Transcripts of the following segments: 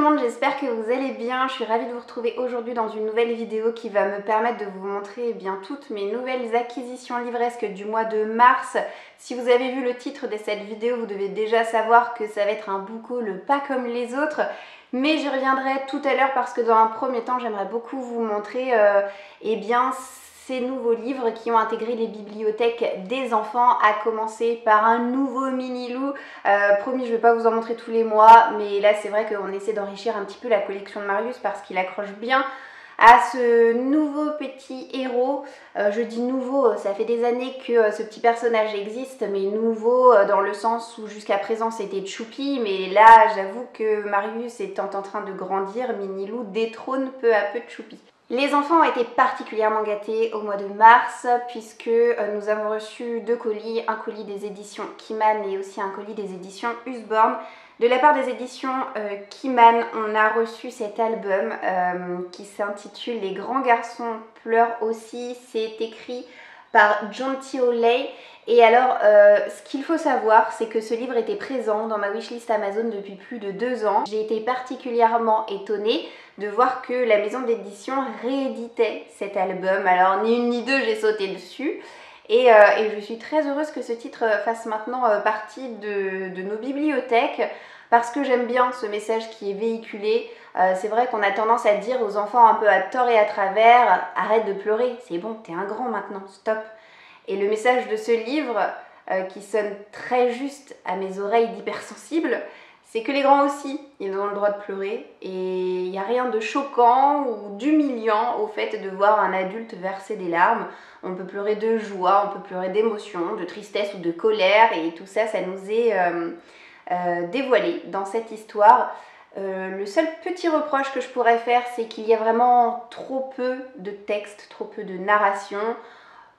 monde, j'espère que vous allez bien. Je suis ravie de vous retrouver aujourd'hui dans une nouvelle vidéo qui va me permettre de vous montrer toutes mes nouvelles acquisitions livresques du mois de mars. Si vous avez vu le titre de cette vidéo, vous devez déjà savoir que ça va être un book haul pas comme les autres. Mais j'y reviendrai tout à l'heure parce que dans un premier temps, j'aimerais beaucoup vous montrer ces nouveaux livres qui ont intégré les bibliothèques des enfants, à commencer par un nouveau mini loup. Promis, je ne vais pas vous en montrer tous les mois, mais là c'est vrai qu'on essaie d'enrichir un petit peu la collection de Marius parce qu'il accroche bien à ce nouveau petit héros. Je dis nouveau, ça fait des années que ce petit personnage existe, mais nouveau dans le sens où jusqu'à présent c'était Choupi, mais là j'avoue que Marius étant en train de grandir, Minilou détrône peu à peu Choupi. Les enfants ont été particulièrement gâtés au mois de mars puisque nous avons reçu 2 colis, un colis des éditions Kiman et aussi un colis des éditions Usborne. De la part des éditions Kiman, on a reçu cet album qui s'intitule Les grands garçons pleurent aussi. C'est écrit par John T. O'Leary. Et alors, ce qu'il faut savoir, c'est que ce livre était présent dans ma wishlist Amazon depuis plus de 2 ans. J'ai été particulièrement étonnée de voir que la maison d'édition rééditait cet album. Alors, ni une ni deux, j'ai sauté dessus. Et je suis très heureuse que ce titre fasse maintenant partie de nos bibliothèques parce que j'aime bien ce message qui est véhiculé. C'est vrai qu'on a tendance à dire aux enfants un peu à tort et à travers « Arrête de pleurer, c'est bon, t'es un grand maintenant, stop ». Et le message de ce livre, qui sonne très juste à mes oreilles d'hypersensible, c'est que les grands aussi, ils ont le droit de pleurer. Et il n'y a rien de choquant ou d'humiliant au fait de voir un adulte verser des larmes. On peut pleurer de joie, on peut pleurer d'émotion, de tristesse ou de colère. Et tout ça, ça nous est dévoilé dans cette histoire. Le seul petit reproche que je pourrais faire, c'est qu'il y a vraiment trop peu de texte, trop peu de narration.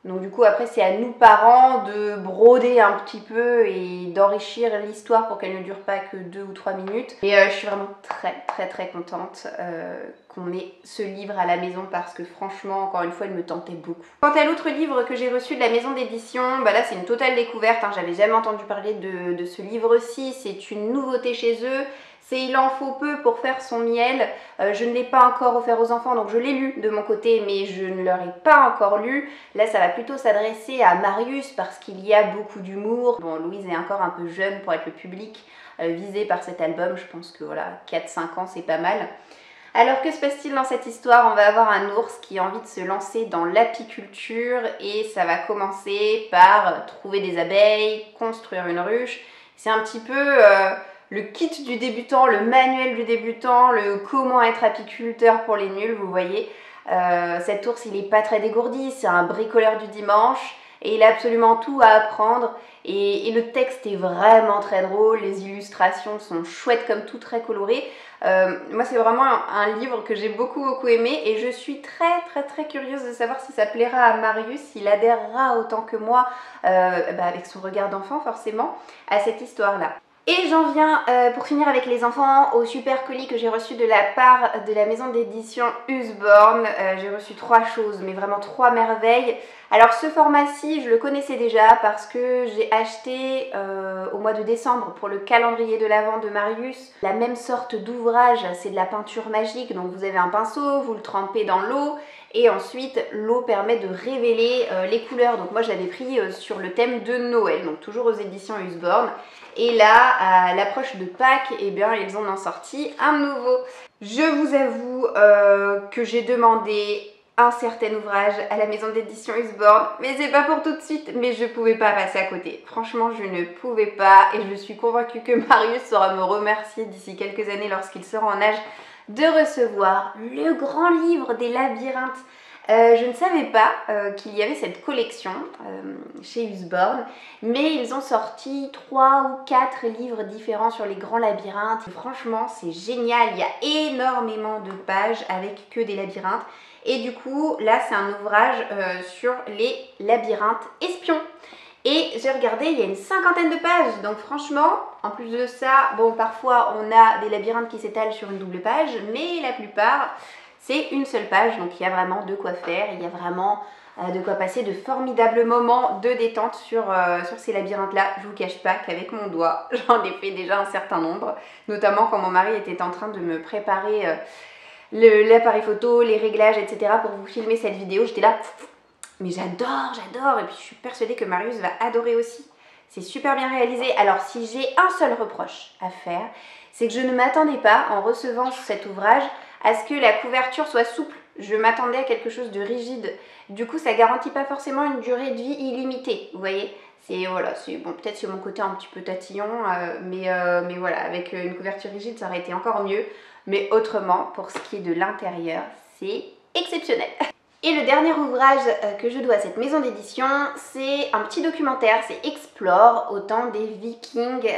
Donc du coup après c'est à nous parents de broder un petit peu et d'enrichir l'histoire pour qu'elle ne dure pas que 2 ou 3 minutes. Et je suis vraiment très contente qu'on ait ce livre à la maison parce que franchement encore une fois il me tentait beaucoup. Quant à l'autre livre que j'ai reçu de la maison d'édition, là c'est une totale découverte, j'avais jamais entendu parler de ce livre-ci, c'est une nouveauté chez eux. C'est Il en faut peu pour faire son miel. Je ne l'ai pas encore offert aux enfants, donc je l'ai lu de mon côté, mais je ne leur ai pas encore lu. Là, ça va plutôt s'adresser à Marius parce qu'il y a beaucoup d'humour. Bon, Louise est encore un peu jeune pour être le public visé par cet album. Je pense que voilà, 4-5 ans, c'est pas mal. Alors, que se passe-t-il dans cette histoire? On va avoir un ours qui a envie de se lancer dans l'apiculture et ça va commencer par trouver des abeilles, construire une ruche. C'est un petit peu... le kit du débutant, le manuel du débutant, le comment être apiculteur pour les nuls, vous voyez. Cet ours, il n'est pas très dégourdi, c'est un bricoleur du dimanche et il a absolument tout à apprendre. Et le texte est vraiment très drôle, les illustrations sont chouettes comme tout, très colorées. Moi, c'est vraiment un livre que j'ai beaucoup aimé et je suis très curieuse de savoir si ça plaira à Marius, s'il adhérera autant que moi, avec son regard d'enfant forcément, à cette histoire-là. Et j'en viens, pour finir avec les enfants, au super colis que j'ai reçu de la part de la maison d'édition Usborne. J'ai reçu 3 choses, mais vraiment 3 merveilles. Alors ce format-ci, je le connaissais déjà parce que j'ai acheté au mois de décembre pour le calendrier de l'Avent de Marius la même sorte d'ouvrage, c'est de la peinture magique. Donc vous avez un pinceau, vous le trempez dans l'eau et ensuite l'eau permet de révéler les couleurs. Donc moi je l'avais pris sur le thème de Noël, donc toujours aux éditions Usborne. Et là, à l'approche de Pâques, ils en ont sorti un nouveau. Je vous avoue que j'ai demandé un certain ouvrage à la maison d'édition Usborne, mais c'est pas pour tout de suite, mais je pouvais pas passer à côté. Franchement, je ne pouvais pas et je suis convaincue que Marius saura me remercier d'ici quelques années lorsqu'il sera en âge de recevoir le grand livre des labyrinthes. Je ne savais pas qu'il y avait cette collection chez Usborne, mais ils ont sorti 3 ou 4 livres différents sur les grands labyrinthes. Et franchement, c'est génial, il y a énormément de pages avec que des labyrinthes. Et du coup, là, c'est un ouvrage sur les labyrinthes espions. Et j'ai regardé, il y a une 50aine de pages, donc franchement, en plus de ça, bon, parfois on a des labyrinthes qui s'étalent sur une double page, mais la plupart... C'est une seule page, donc il y a vraiment de quoi faire, il y a vraiment de quoi passer de formidables moments de détente sur ces labyrinthes-là. Je vous cache pas qu'avec mon doigt, j'en ai fait déjà un certain nombre, notamment quand mon mari était en train de me préparer l'appareil photo, les réglages, etc. pour vous filmer cette vidéo. J'étais là, mais j'adore, et puis je suis persuadée que Marius va adorer aussi. C'est super bien réalisé. Alors si j'ai un seul reproche à faire, c'est que je ne m'attendais pas, en recevant cet ouvrage, à ce que la couverture soit souple. Je m'attendais à quelque chose de rigide. Du coup, ça garantit pas forcément une durée de vie illimitée, vous voyez. C'est voilà, bon, peut-être sur mon côté un petit peu tatillon, mais voilà, avec une couverture rigide, ça aurait été encore mieux. Mais autrement, pour ce qui est de l'intérieur, c'est exceptionnel. Et le dernier ouvrage que je dois à cette maison d'édition, c'est un petit documentaire, c'est Explore, au temps des Vikings.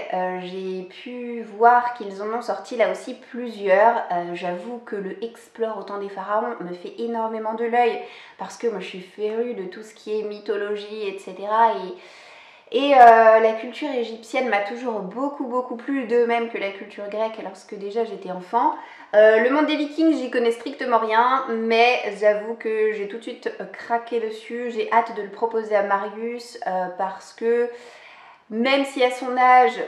J'ai pu voir qu'ils en ont sorti là aussi plusieurs. J'avoue que le Explore, au temps des pharaons, me fait énormément de l'œil parce que moi je suis férue de tout ce qui est mythologie, etc. Et la culture égyptienne m'a toujours beaucoup plu, de même que la culture grecque lorsque déjà j'étais enfant. Le monde des Vikings, j'y connais strictement rien, mais j'avoue que j'ai tout de suite craqué dessus. J'ai hâte de le proposer à Marius parce que même si à son âge,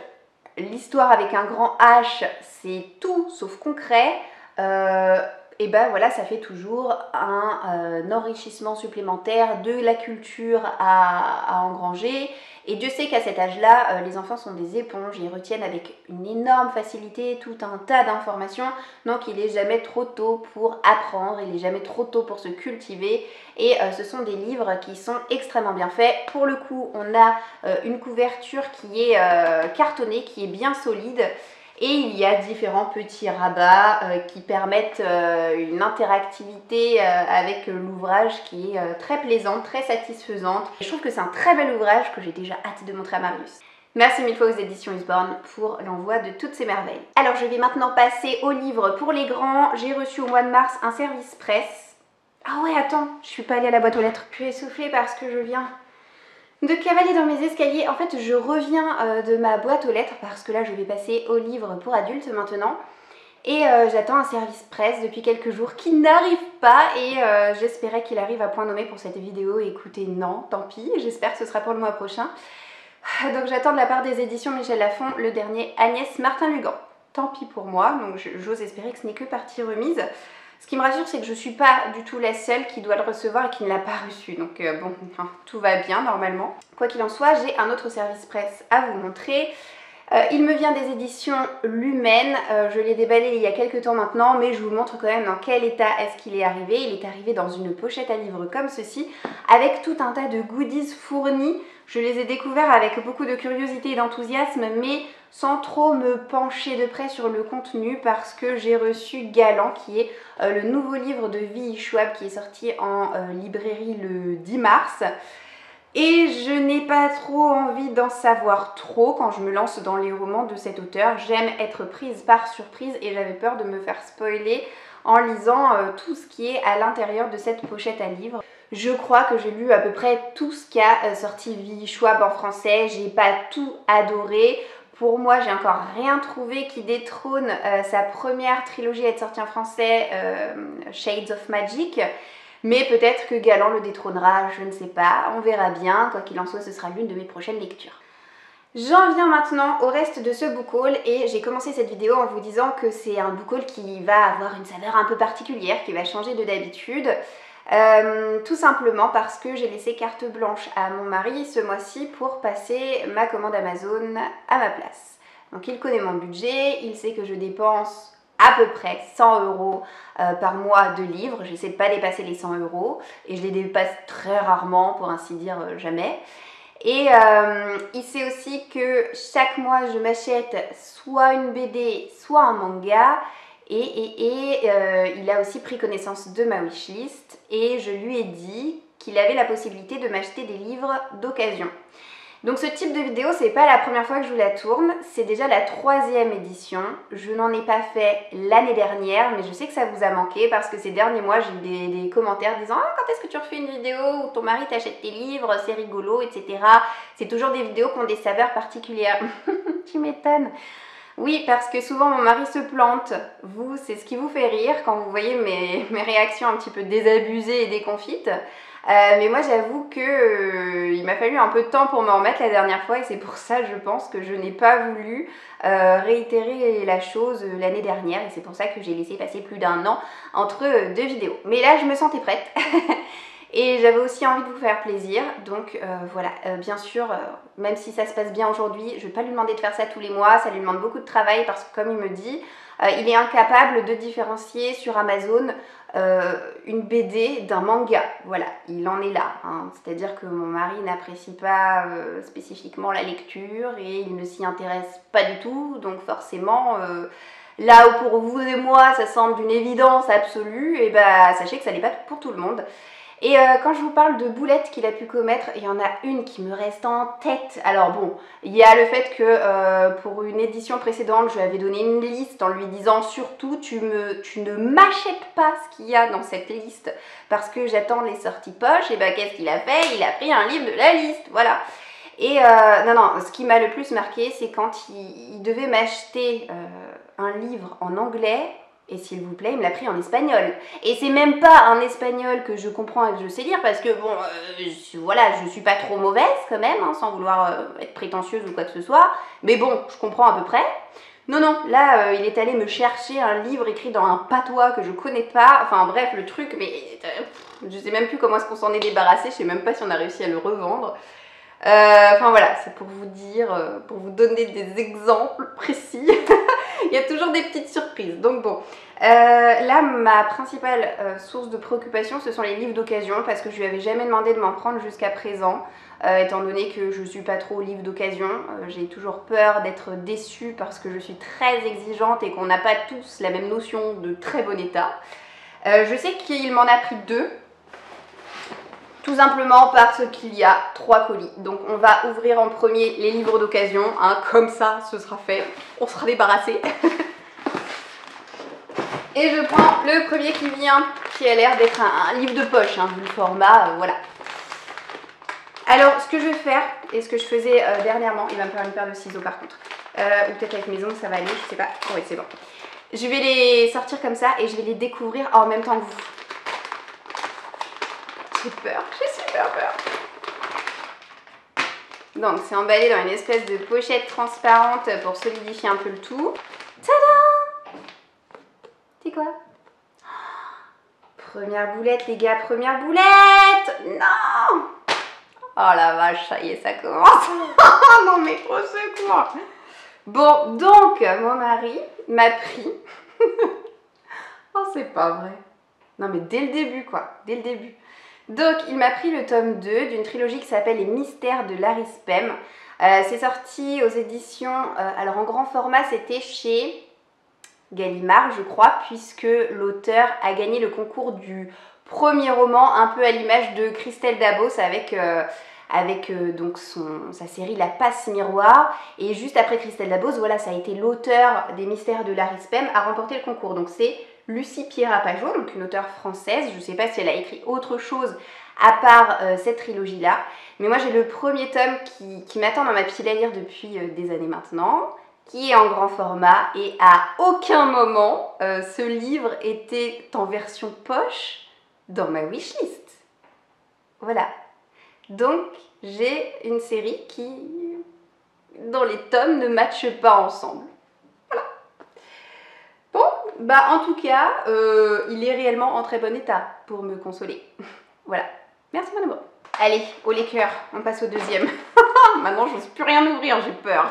l'histoire avec un grand H, c'est tout sauf concret, et ben voilà, ça fait toujours un enrichissement supplémentaire de la culture à engranger. Et Dieu sait qu'à cet âge-là, les enfants sont des éponges, ils retiennent avec une énorme facilité tout un tas d'informations. Donc il n'est jamais trop tôt pour apprendre, il n'est jamais trop tôt pour se cultiver. Et ce sont des livres qui sont extrêmement bien faits. Pour le coup, on a une couverture qui est cartonnée, qui est bien solide. Et il y a différents petits rabats qui permettent une interactivité avec l'ouvrage qui est très plaisante, très satisfaisante. Je trouve que c'est un très bel ouvrage que j'ai déjà hâte de montrer à Marius. Merci mille fois aux éditions Usborne pour l'envoi de toutes ces merveilles. Alors je vais maintenant passer au livre pour les grands. J'ai reçu au mois de mars un service presse. Ah ouais, attends, je suis pas allée à la boîte aux lettres. Je suis essoufflée parce que je viens de cavaler dans mes escaliers. En fait, je reviens de ma boîte aux lettres parce que là, je vais passer au livre pour adultes maintenant. Et j'attends un service presse depuis quelques jours qui n'arrive pas et j'espérais qu'il arrive à point nommé pour cette vidéo. Écoutez, non, tant pis, j'espère que ce sera pour le mois prochain. Donc j'attends de la part des éditions Michel Lafon le dernier Agnès Martin-Lugan. Tant pis pour moi, donc j'ose espérer que ce n'est que partie remise. Ce qui me rassure, c'est que je ne suis pas du tout la seule qui doit le recevoir et qui ne l'a pas reçu. Donc bon, tout va bien normalement. Quoi qu'il en soit, j'ai un autre service presse à vous montrer. Il me vient des éditions Lumen. Je l'ai déballé il y a quelques temps maintenant, mais je vous montre quand même dans quel état est-ce qu'il est arrivé. Il est arrivé dans une pochette à livres comme ceci, avec tout un tas de goodies fournis. Je les ai découverts avec beaucoup de curiosité et d'enthousiasme, mais sans trop me pencher de près sur le contenu parce que j'ai reçu Galant, qui est le nouveau livre de V.I. Schwab qui est sorti en librairie le 10 mars. Et je n'ai pas trop envie d'en savoir trop quand je me lance dans les romans de cet auteur. J'aime être prise par surprise et j'avais peur de me faire spoiler en lisant tout ce qui est à l'intérieur de cette pochette à livres. Je crois que j'ai lu à peu près tout ce qu'a sorti V.I. Schwab en français. J'ai pas tout adoré. Pour moi, j'ai encore rien trouvé qui détrône sa première trilogie à être sortie en français, Shades of Magic. Mais peut-être que Galant le détrônera, je ne sais pas, on verra bien. Quoi qu'il en soit, ce sera l'une de mes prochaines lectures. J'en viens maintenant au reste de ce book haul et j'ai commencé cette vidéo en vous disant que c'est un book haul qui va avoir une saveur un peu particulière, qui va changer de d'habitude. Tout simplement parce que j'ai laissé carte blanche à mon mari ce mois-ci pour passer ma commande Amazon à ma place. Donc il connaît mon budget, il sait que je dépense à peu près 100 € par mois de livres. J'essaie de ne pas dépasser les 100 € et je les dépasse très rarement, pour ainsi dire jamais. Et il sait aussi que chaque mois je m'achète soit une BD, soit un manga. Il a aussi pris connaissance de ma wishlist et je lui ai dit qu'il avait la possibilité de m'acheter des livres d'occasion. Donc ce type de vidéo, c'est pas la première fois que je vous la tourne, c'est déjà la 3e édition. Je n'en ai pas fait l'année dernière, mais je sais que ça vous a manqué parce que ces derniers mois, j'ai eu des commentaires disant « Ah, quand est-ce que tu refais une vidéo où ton mari t'achète tes livres, c'est rigolo, etc. » C'est toujours des vidéos qui ont des saveurs particulières. Tu m'étonnes. Oui, parce que souvent mon mari se plante. Vous, c'est ce qui vous fait rire quand vous voyez mes réactions un petit peu désabusées et déconfites. Mais moi j'avoue que il m'a fallu un peu de temps pour m'en remettre la dernière fois et c'est pour ça je pense que je n'ai pas voulu réitérer la chose l'année dernière et c'est pour ça que j'ai laissé passer plus d'un an entre deux vidéos. Mais là je me sentais prête et j'avais aussi envie de vous faire plaisir donc voilà, bien sûr même si ça se passe bien aujourd'hui, je ne vais pas lui demander de faire ça tous les mois, ça lui demande beaucoup de travail parce que comme il me dit, il est incapable de différencier sur Amazon une BD d'un manga. Voilà, il en est là. Hein. C'est-à-dire que mon mari n'apprécie pas spécifiquement la lecture et il ne s'y intéresse pas du tout. Donc forcément, là où pour vous et moi ça semble d'une évidence absolue, et bah sachez que ça n'est pas pour tout le monde. Et quand je vous parle de boulettes qu'il a pu commettre, il y en a une qui me reste en tête. Alors bon, il y a le fait que pour une édition précédente, je lui avais donné une liste en lui disant surtout tu ne m'achètes pas ce qu'il y a dans cette liste parce que j'attends les sorties poche. Et ben qu'est-ce qu'il a fait? Il a pris un livre de la liste, voilà. Et non, ce qui m'a le plus marqué, c'est quand il devait m'acheter un livre en anglais. Et s'il vous plaît, il me l'a pris en espagnol. Et c'est même pas un espagnol que je comprends et que je sais lire, parce que bon, voilà, je suis pas trop mauvaise quand même, hein, sans vouloir être prétentieuse ou quoi que ce soit. Mais bon, je comprends à peu près. Non, non, là, il est allé me chercher un livre écrit dans un patois que je connais pas. Enfin bref, le truc, mais je sais même plus comment est-ce qu'on s'en est débarrassé. Je sais même pas si on a réussi à le revendre. Enfin voilà, c'est pour vous dire, pour vous donner des exemples précis. Il y a toujours des petites surprises. Donc bon, là ma principale source de préoccupation ce sont les livres d'occasion parce que je lui avais jamais demandé de m'en prendre jusqu'à présent. Étant donné que je suis pas trop livre d'occasion, j'ai toujours peur d'être déçue parce que je suis très exigeante et qu'on n'a pas tous la même notion de très bon état. Je sais qu'il m'en a pris 2. Tout simplement parce qu'il y a 3 colis. Donc on va ouvrir en premier les livres d'occasion, hein, comme ça ce sera fait, on sera débarrassé. Et je prends le premier qui vient, qui a l'air d'être un livre de poche, hein, vu le format, voilà. Alors ce que je vais faire, et ce que je faisais dernièrement, il va me faire une paire de ciseaux par contre, ou peut-être avec mes ongles ça va aller, je sais pas, oui c'est bon. Je vais les sortir comme ça et je vais les découvrir en même temps que vous. J'ai peur, j'ai super peur. Donc c'est emballé dans une espèce de pochette transparente pour solidifier un peu le tout. Tada! C'est quoi? Première boulette les gars, première boulette! Non! Oh la vache, ça y est, ça commence. Non mais au secours! Bon, donc mon mari m'a pris... Oh c'est pas vrai. Non mais dès le début quoi, dès le début. Donc il m'a pris le tome 2 d'une trilogie qui s'appelle Les Mystères de Larry Spem. C'est sorti aux éditions, alors en grand format c'était chez Gallimard je crois, puisque l'auteur a gagné le concours du premier roman un peu à l'image de Christelle Dabos avec donc sa série La Passe Miroir. Et juste après Christelle Dabos, voilà, ça a été l'auteur des Mystères de Larry Spem à remporter le concours. Donc c'est Lucie Pierapajot, donc une auteure française. Je ne sais pas si elle a écrit autre chose à part cette trilogie-là. Mais moi, j'ai le premier tome qui m'attend dans ma pile à lire depuis des années maintenant, qui est en grand format. Et à aucun moment, ce livre était en version poche dans ma wishlist. Voilà. Donc, j'ai une série qui, dont les tomes ne matchent pas ensemble. Bon, bah en tout cas, il est réellement en très bon état pour me consoler. Voilà. Merci mon amour. Allez, au liqueur, on passe au deuxième. Maintenant, je n'ose plus rien ouvrir, j'ai peur.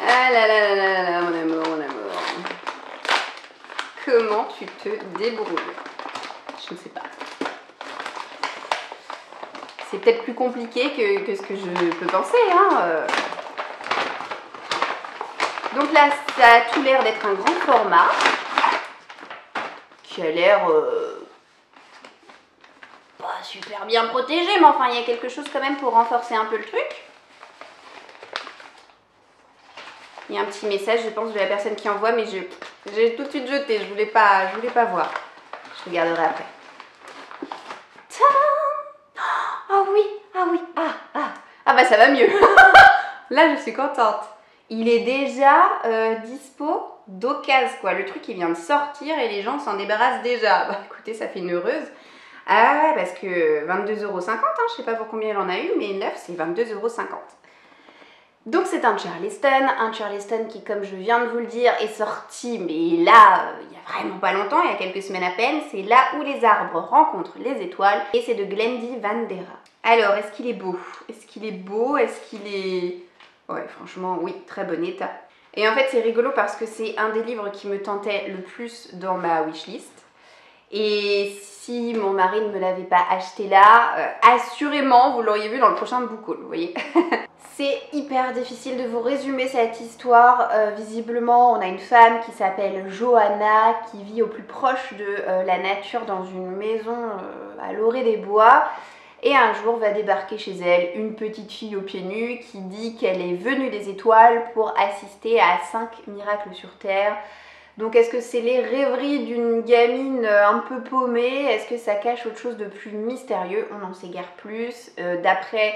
Ah là là là là là, mon amour, mon amour. Comment tu te débrouilles? Je ne sais pas. C'est peut-être plus compliqué que ce que je peux penser, hein. Donc là, ça a tout l'air d'être un grand format qui a l'air pas super bien protégé, mais enfin, il y a quelque chose quand même pour renforcer un peu le truc. Il y a un petit message, je pense, de la personne qui envoie, mais j'ai tout de suite jeté, je voulais pas voir. Je regarderai après. Tadam! Ah oui, ah oui, ah bah bah ça va mieux. Là, je suis contente. Il est déjà dispo d'occasion, quoi. Le truc, il vient de sortir et les gens s'en débarrassent déjà. Bah écoutez, ça fait une heureuse. Ah ouais, parce que 22,50 €, hein, je sais pas pour combien il en a eu, mais neuf, c'est 22,50 €. Donc c'est un Charleston qui, comme je viens de vous le dire, est sorti, mais là, il y a vraiment pas longtemps, il y a quelques semaines à peine. C'est Là où les arbres rencontrent les étoiles, et c'est de Glendy Van Dera. Alors, est-ce qu'il est beau? Est-ce qu'il est beau? Est-ce qu'il est... Ouais, franchement, oui, très bon état. Et en fait, c'est rigolo parce que c'est un des livres qui me tentait le plus dans ma wishlist. Et si mon mari ne me l'avait pas acheté là, assurément, vous l'auriez vu dans le prochain book haul, vous voyez. C'est hyper difficile de vous résumer cette histoire. Visiblement, on a une femme qui s'appelle Johanna, qui vit au plus proche de la nature dans une maison à l'orée des bois. Et un jour va débarquer chez elle une petite fille aux pieds nus qui dit qu'elle est venue des étoiles pour assister à 5 miracles sur Terre. Donc est-ce que c'est les rêveries d'une gamine un peu paumée? Est-ce que ça cache autre chose de plus mystérieux? On n'en sait guère plus. D'après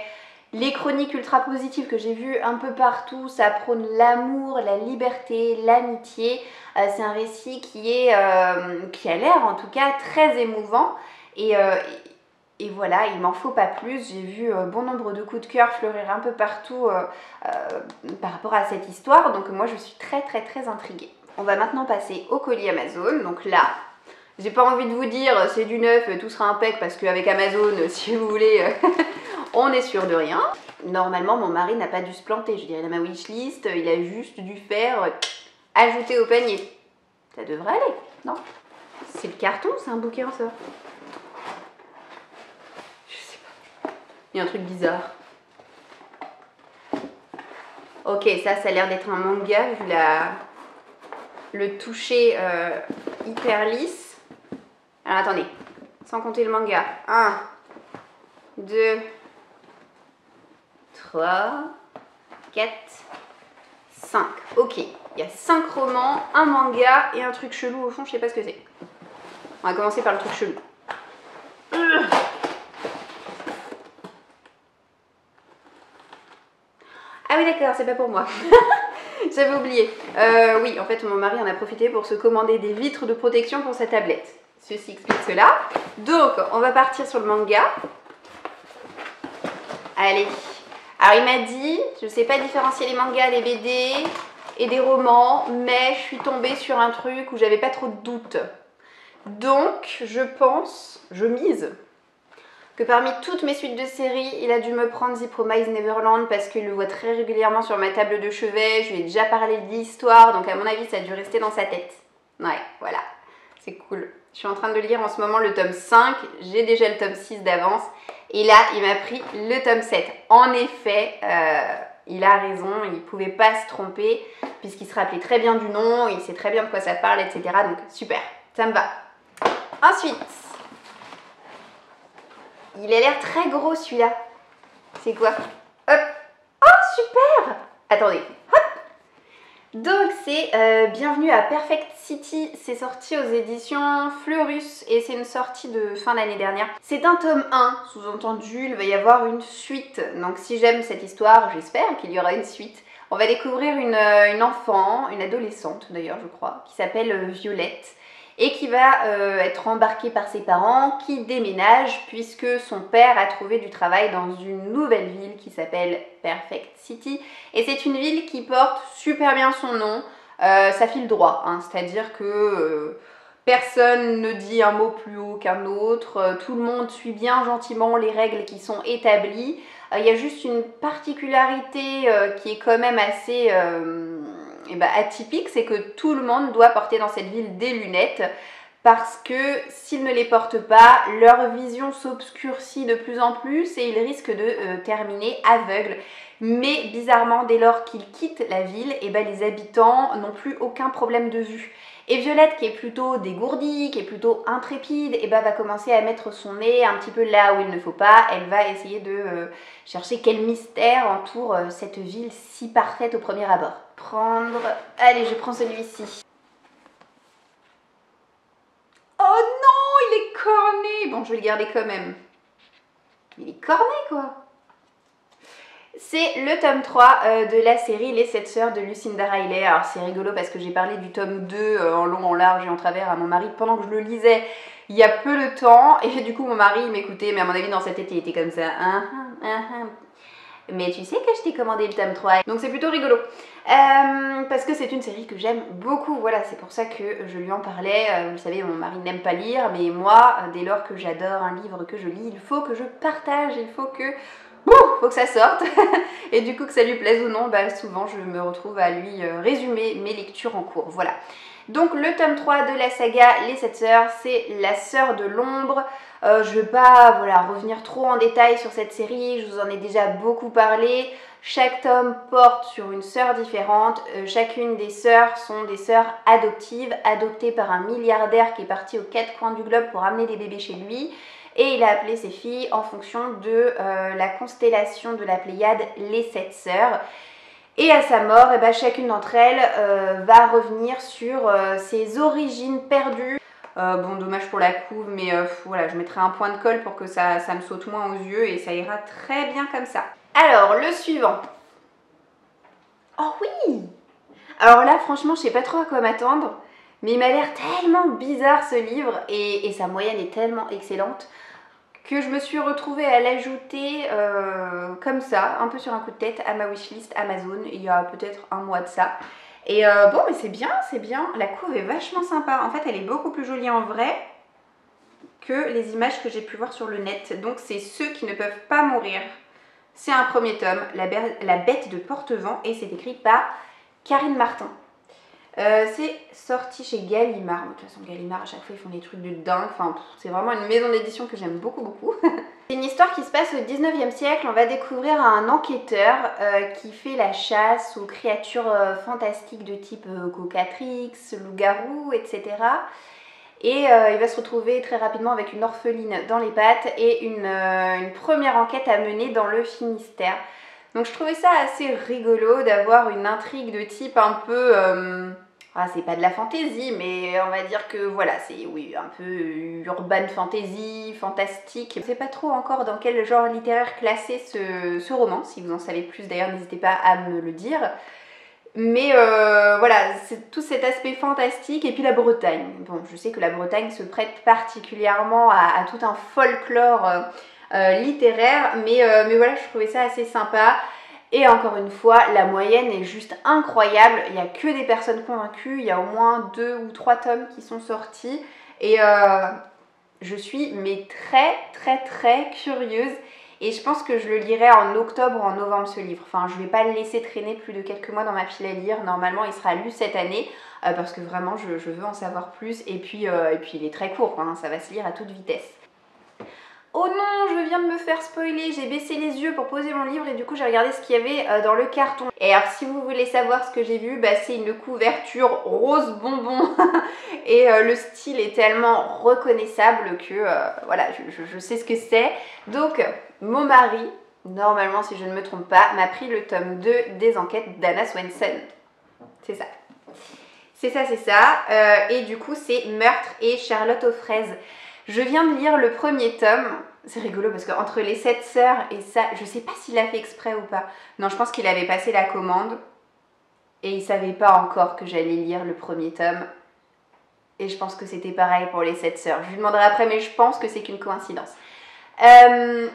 les chroniques ultra positives que j'ai vues un peu partout, ça prône l'amour, la liberté, l'amitié. C'est un récit qui a l'air en tout cas très émouvant. Et voilà, il m'en faut pas plus. J'ai vu bon nombre de coups de cœur fleurir un peu partout par rapport à cette histoire. Donc moi je suis très intriguée. On va maintenant passer au colis Amazon. Donc là, j'ai pas envie de vous dire c'est du neuf, tout sera impec parce qu'avec Amazon, si vous voulez, on est sûr de rien. Normalement, mon mari n'a pas dû se planter. Je dirais dans ma wishlist, il a juste dû faire ajouter au panier. Ça devrait aller, non? C'est le carton, c'est un bouquin ça? Je sais pas. Il y a un truc bizarre. Ok, ça a l'air d'être un manga vu le toucher hyper lisse. Alors attendez, sans compter le manga. 1, 2, 3, 4, 5. Ok, il y a 5 romans, un manga et un truc chelou au fond, je sais pas ce que c'est. On va commencer par le truc chelou. Ah oui d'accord, c'est pas pour moi. J'avais oublié. Oui, en fait, mon mari en a profité pour se commander des vitres de protection pour sa tablette. Ceci explique cela. Donc, on va partir sur le manga. Allez. Alors, il m'a dit, je ne sais pas différencier les mangas, les BD et des romans, mais je suis tombée sur un truc où j'avais pas trop de doutes. Donc, je mise que parmi toutes mes suites de séries, il a dû me prendre The Promised Neverland parce qu'il le voit très régulièrement sur ma table de chevet. Je lui ai déjà parlé de l'histoire, donc à mon avis, ça a dû rester dans sa tête. Ouais, voilà, c'est cool. Je suis en train de lire en ce moment le tome 5, j'ai déjà le tome 6 d'avance. Et là, il m'a pris le tome 7. En effet, il a raison, il ne pouvait pas se tromper puisqu'il se rappelait très bien du nom, il sait très bien de quoi ça parle, etc. Donc super, ça me va. Ensuite... il a l'air très gros celui-là. C'est quoi? Hop. Oh super. Attendez. Hop. Donc c'est Bienvenue à Perfect City. C'est sorti aux éditions Fleurus et c'est une sortie de fin d'année dernière. C'est un tome 1, sous-entendu il va y avoir une suite. Donc si j'aime cette histoire, j'espère qu'il y aura une suite. On va découvrir une enfant, une adolescente d'ailleurs je crois, qui s'appelle Violette. Et qui va être embarquée par ses parents qui déménagent puisque son père a trouvé du travail dans une nouvelle ville qui s'appelle Perfect City. Et c'est une ville qui porte super bien son nom, ça file droit, hein, c'est-à-dire que personne ne dit un mot plus haut qu'un autre, tout le monde suit bien gentiment les règles qui sont établies. Il y a juste une particularité qui est quand même assez... atypique, c'est que tout le monde doit porter dans cette ville des lunettes parce que s'ils ne les portent pas, leur vision s'obscurcit de plus en plus et ils risquent de terminer aveugles. Mais bizarrement, dès lors qu'ils quittent la ville, les habitants n'ont plus aucun problème de vue. Et Violette, qui est plutôt dégourdie, qui est plutôt intrépide, va commencer à mettre son nez un petit peu là où il ne faut pas. Elle va essayer de chercher quel mystère entoure cette ville si parfaite au premier abord. Allez, je prends celui-ci. Oh non, il est corné. Bon, je vais le garder quand même. Il est corné, quoi. C'est le tome 3 de la série Les 7 sœurs de Lucinda Riley. Alors c'est rigolo parce que j'ai parlé du tome 2 en long, en large et en travers à mon mari pendant que je le lisais il y a peu de temps. Et du coup mon mari m'écoutait, mais à mon avis dans sa tête il était comme ça. Mais tu sais que je t'ai commandé le tome 3. Donc c'est plutôt rigolo. Parce que c'est une série que j'aime beaucoup. Voilà, c'est pour ça que je lui en parlais. Vous le savez, mon mari n'aime pas lire, mais moi, dès lors que j'adore un livre que je lis, il faut que je partage, il faut que... faut que ça sorte. Et du coup, que ça lui plaise ou non, bah, souvent je me retrouve à lui résumer mes lectures en cours. Voilà. Donc le tome 3 de la saga Les 7 sœurs, c'est la sœur de l'ombre. Je ne vais pas revenir trop en détail sur cette série, je vous en ai déjà beaucoup parlé. Chaque tome porte sur une sœur différente. Chacune des sœurs sont des sœurs adoptives, adoptées par un milliardaire qui est parti aux 4 coins du globe pour amener des bébés chez lui. Et il a appelé ses filles en fonction de la constellation de la Pléiade, les 7 sœurs. Et à sa mort, chacune d'entre elles va revenir sur ses origines perdues. Bon, dommage pour la couve, mais voilà, je mettrai un point de colle pour que ça me saute moins aux yeux et ça ira très bien comme ça. Alors, le suivant. Oh oui! Alors là, franchement, je sais pas trop à quoi m'attendre, mais il m'a l'air tellement bizarre ce livre et sa moyenne est tellement excellente que je me suis retrouvée à l'ajouter comme ça, un peu sur un coup de tête à ma wishlist Amazon, il y a peut-être un mois de ça. Et bon, mais c'est bien, la couve est vachement sympa. En fait, elle est beaucoup plus jolie en vrai que les images que j'ai pu voir sur le net. Donc c'est Ceux qui ne peuvent pas mourir. C'est un premier tome, La bête de Portevent, et c'est écrit par Karine Martin. C'est sorti chez Gallimard. De toute façon, Gallimard, à chaque fois, ils font des trucs de dingue. Enfin, c'est vraiment une maison d'édition que j'aime beaucoup, beaucoup. C'est une histoire qui se passe au 19e siècle. On va découvrir un enquêteur qui fait la chasse aux créatures fantastiques de type cocatrix, loup-garou, etc. Et il va se retrouver très rapidement avec une orpheline dans les pattes et une première enquête à mener dans le Finistère. Donc je trouvais ça assez rigolo d'avoir une intrigue de type un peu... c'est pas de la fantaisie, mais on va dire que voilà, c'est oui, un peu urban fantasy, fantastique. Je sais pas trop encore dans quel genre littéraire classer ce roman. Si vous en savez plus d'ailleurs, n'hésitez pas à me le dire. Mais voilà, c'est tout cet aspect fantastique et puis la Bretagne. Bon, je sais que la Bretagne se prête particulièrement à tout un folklore littéraire, mais voilà, je trouvais ça assez sympa. Et encore une fois, la moyenne est juste incroyable. Il n'y a que des personnes convaincues. Il y a au moins 2 ou 3 tomes qui sont sortis. Et je suis très curieuse. Et je pense que je le lirai en octobre ou en novembre ce livre. Enfin, je ne vais pas le laisser traîner plus de quelques mois dans ma pile à lire. Normalement, il sera lu cette année. Parce que vraiment, je veux en savoir plus. Et puis il est très court. Hein, ça va se lire à toute vitesse. Oh non, je viens de me faire spoiler, j'ai baissé les yeux pour poser mon livre et du coup j'ai regardé ce qu'il y avait dans le carton. Et alors si vous voulez savoir ce que j'ai vu, c'est une couverture rose bonbon et le style est tellement reconnaissable que voilà, je sais ce que c'est. Donc mon mari, normalement si je ne me trompe pas, m'a pris le tome 2 des enquêtes d'Anna Swenson. C'est ça. C'est ça. Et du coup c'est Meurtre et Charlotte aux fraises. Je viens de lire le premier tome. C'est rigolo parce qu'entre les 7 sœurs et ça, je sais pas s'il a fait exprès ou pas. Non, je pense qu'il avait passé la commande et il savait pas encore que j'allais lire le premier tome. Et je pense que c'était pareil pour les 7 sœurs. Je lui demanderai après, mais je pense que c'est qu'une coïncidence.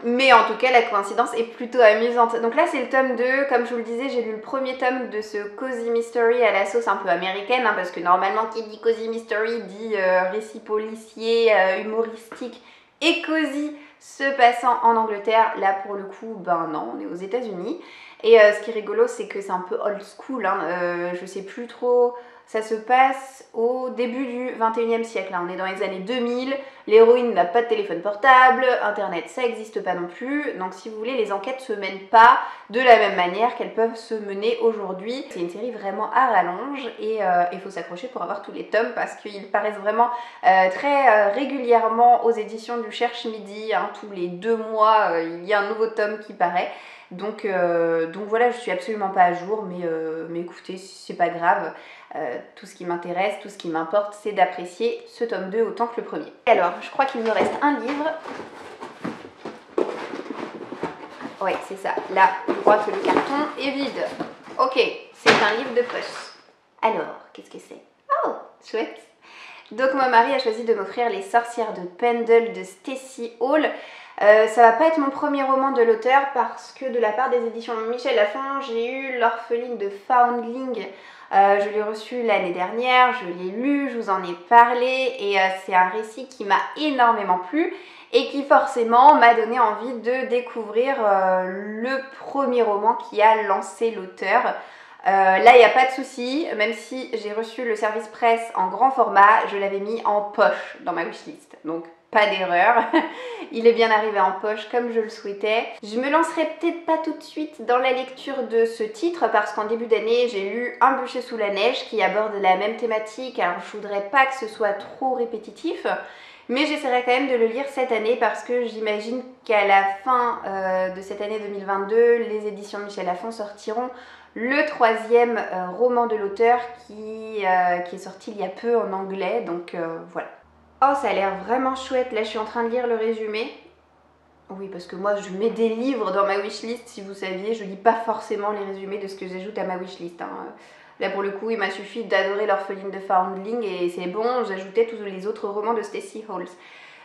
Mais en tout cas, la coïncidence est plutôt amusante. Donc là, c'est le tome 2. Comme je vous le disais, j'ai lu le premier tome de ce Cozy Mystery à la sauce un peu américaine, hein, parce que normalement, qui dit Cozy Mystery dit récit policier, humoristique et cosy se passant en Angleterre. Là, pour le coup, ben non, on est aux États-Unis. Et ce qui est rigolo, c'est que c'est un peu old school. Hein. Je sais plus trop... Ça se passe au début du 21e siècle, là. On est dans les années 2000, l'héroïne n'a pas de téléphone portable, internet ça n'existe pas non plus, donc si vous voulez les enquêtes se mènent pas de la même manière qu'elles peuvent se mener aujourd'hui. C'est une série vraiment à rallonge et il faut s'accrocher pour avoir tous les tomes parce qu'ils paraissent vraiment très régulièrement aux éditions du Cherche Midi, hein. Tous les 2 mois il y a un nouveau tome qui paraît. Donc voilà, je suis absolument pas à jour, mais écoutez, c'est pas grave. Tout ce qui m'intéresse, tout ce qui m'importe, c'est d'apprécier ce tome 2 autant que le premier. Alors, je crois qu'il me reste un livre. Ouais, c'est ça. Là, je crois que le carton est vide. Ok, c'est un livre de poche. Alors, qu'est-ce que c'est? Oh, chouette. Donc mon mari a choisi de m'offrir Les Sorcières de Pendle de Stacy Hall. Ça va pas être mon premier roman de l'auteur parce que de la part des éditions Michel Lafon, j'ai eu L'Orpheline de Foundling. Je l'ai reçu l'année dernière, je l'ai lu, je vous en ai parlé et c'est un récit qui m'a énormément plu et qui forcément m'a donné envie de découvrir le premier roman qui a lancé l'auteur. Là, il n'y a pas de souci, même si j'ai reçu le service presse en grand format, je l'avais mis en poche dans ma wishlist. Donc, pas d'erreur. Il est bien arrivé en poche comme je le souhaitais. Je me lancerai peut-être pas tout de suite dans la lecture de ce titre parce qu'en début d'année, j'ai lu Un bûcher sous la neige qui aborde la même thématique. Alors, je voudrais pas que ce soit trop répétitif. Mais j'essaierai quand même de le lire cette année parce que j'imagine qu'à la fin de cette année 2022, les éditions Michel Lafon sortiront le troisième roman de l'auteur qui est sorti il y a peu en anglais, donc voilà. Oh, ça a l'air vraiment chouette, là je suis en train de lire le résumé. Oui, parce que moi je mets des livres dans ma wishlist, si vous saviez, je lis pas forcément les résumés de ce que j'ajoute à ma wishlist. Hein. Là pour le coup, il m'a suffi d'adorer L'Orpheline de Foundling et c'est bon, j'ajoutais tous les autres romans de Stacy Hall.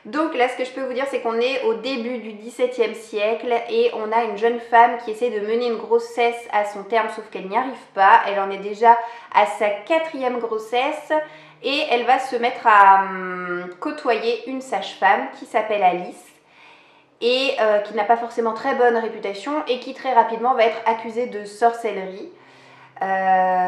Donc là, ce que je peux vous dire, c'est qu'on est au début du XVIIe siècle et on a une jeune femme qui essaie de mener une grossesse à son terme, sauf qu'elle n'y arrive pas. Elle en est déjà à sa 4e grossesse et elle va se mettre à côtoyer une sage-femme qui s'appelle Alice et qui n'a pas forcément très bonne réputation et qui très rapidement va être accusée de sorcellerie.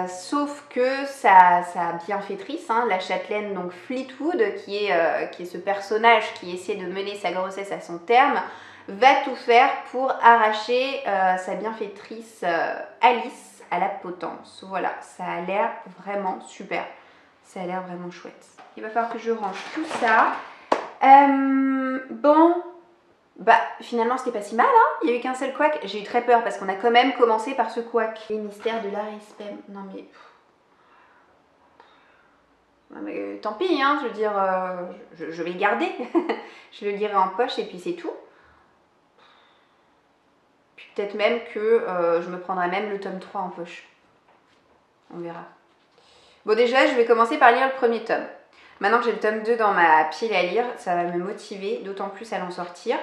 Sauf que sa bienfaitrice, hein, la châtelaine donc Fleetwood, qui est ce personnage qui essaie de mener sa grossesse à son terme, va tout faire pour arracher sa bienfaitrice Alice à la potence. Voilà, ça a l'air vraiment super, ça a l'air vraiment chouette. Il va falloir que je range tout ça. Bon... Bah finalement c'était pas si mal, hein. Il y a eu qu'un seul couac. J'ai eu très peur parce qu'on a quand même commencé par ce couac. Les mystères de Larry Spem. Non mais tant pis, hein, je veux dire, je vais le garder. Je le lirai en poche et puis c'est tout. Puis peut-être même que je me prendrai même le tome 3 en poche. On verra. Bon déjà je vais commencer par lire le premier tome. Maintenant que j'ai le tome 2 dans ma pile à lire, ça va me motiver, d'autant plus à l'en sortir.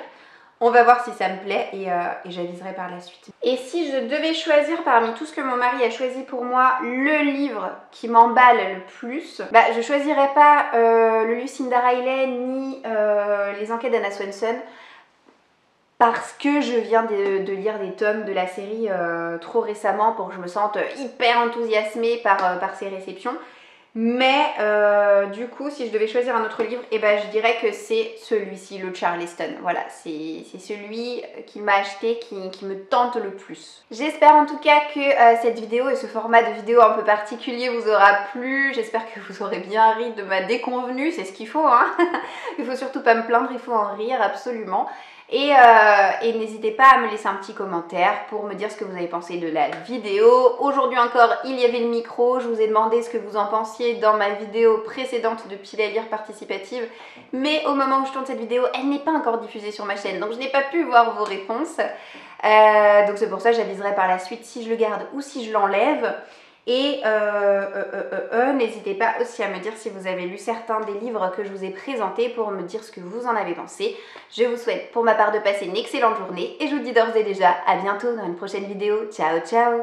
On va voir si ça me plaît et j'aviserai par la suite. Et si je devais choisir parmi tout ce que mon mari a choisi pour moi, le livre qui m'emballe le plus, bah, je choisirais pas le Lucinda Riley ni les enquêtes d'Anna Swenson parce que je viens de lire des tomes de la série trop récemment pour que je me sente hyper enthousiasmée par ces réceptions. Mais du coup, si je devais choisir un autre livre, eh ben, je dirais que c'est celui-ci, le Charleston. Voilà, c'est celui qu'il m'a acheté qui me tente le plus. J'espère en tout cas que cette vidéo et ce format de vidéo un peu particulier vous aura plu. J'espère que vous aurez bien ri de ma déconvenue, c'est ce qu'il faut, hein. Il faut surtout pas me plaindre, il faut en rire absolument. Et n'hésitez pas à me laisser un petit commentaire pour me dire ce que vous avez pensé de la vidéo. Aujourd'hui encore, il y avait le micro. Je vous ai demandé ce que vous en pensiez dans ma vidéo précédente de pile à lire participative. Mais au moment où je tourne cette vidéo, elle n'est pas encore diffusée sur ma chaîne. Donc je n'ai pas pu voir vos réponses. Donc c'est pour ça que j'aviserai par la suite si je le garde ou si je l'enlève. Et n'hésitez pas aussi à me dire si vous avez lu certains des livres que je vous ai présentés pour me dire ce que vous en avez pensé. Je vous souhaite pour ma part de passer une excellente journée et je vous dis d'ores et déjà à bientôt dans une prochaine vidéo. Ciao ciao!